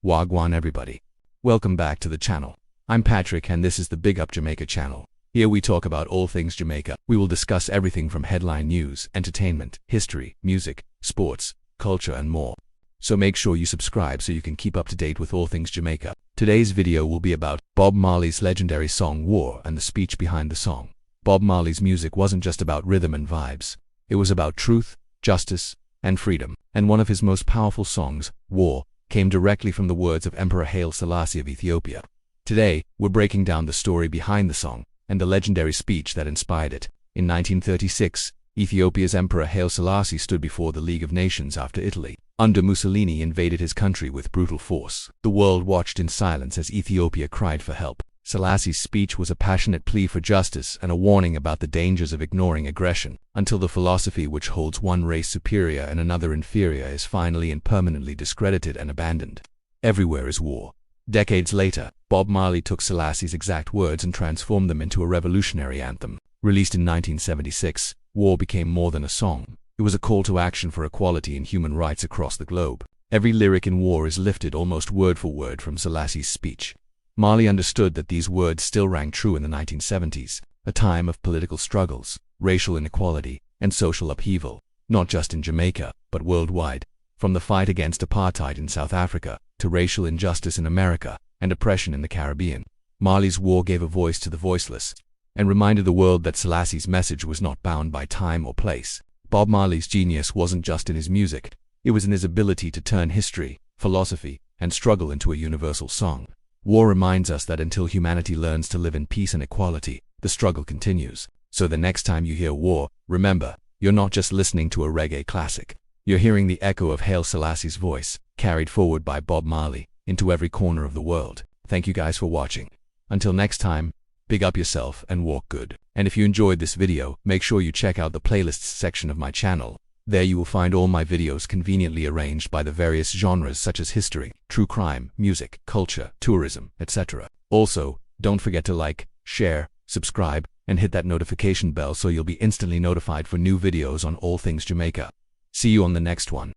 Wagwan everybody. Welcome back to the channel. I'm Patrick and this is the Big Up Jamaica channel. Here we talk about all things Jamaica. We will discuss everything from headline news, entertainment, history, music, sports, culture and more. So make sure you subscribe so you can keep up to date with all things Jamaica. Today's video will be about Bob Marley's legendary song War and the speech behind the song. Bob Marley's music wasn't just about rhythm and vibes. It was about truth, justice, and freedom. And one of his most powerful songs, War, came directly from the words of Emperor Haile Selassie of Ethiopia. Today, we're breaking down the story behind the song and the legendary speech that inspired it. In 1936, Ethiopia's Emperor Haile Selassie stood before the League of Nations after Italy, under Mussolini, invaded his country with brutal force. The world watched in silence as Ethiopia cried for help. Selassie's speech was a passionate plea for justice and a warning about the dangers of ignoring aggression, until the philosophy which holds one race superior and another inferior is finally and permanently discredited and abandoned. Everywhere is war. Decades later, Bob Marley took Selassie's exact words and transformed them into a revolutionary anthem. Released in 1976, War became more than a song. It was a call to action for equality and human rights across the globe. Every lyric in War is lifted almost word for word from Selassie's speech. Marley understood that these words still rang true in the 1970s, a time of political struggles, racial inequality, and social upheaval, not just in Jamaica, but worldwide. From the fight against apartheid in South Africa, to racial injustice in America, and oppression in the Caribbean, Marley's War gave a voice to the voiceless, and reminded the world that Selassie's message was not bound by time or place. Bob Marley's genius wasn't just in his music, it was in his ability to turn history, philosophy, and struggle into a universal song. War reminds us that until humanity learns to live in peace and equality, the struggle continues. So the next time you hear War, remember, you're not just listening to a reggae classic. You're hearing the echo of Haile Selassie's voice, carried forward by Bob Marley, into every corner of the world. Thank you guys for watching. Until next time, big up yourself and walk good. And if you enjoyed this video, make sure you check out the playlists section of my channel. There you will find all my videos conveniently arranged by the various genres such as history, true crime, music, culture, tourism, etc. Also, don't forget to like, share, subscribe, and hit that notification bell so you'll be instantly notified for new videos on all things Jamaica. See you on the next one.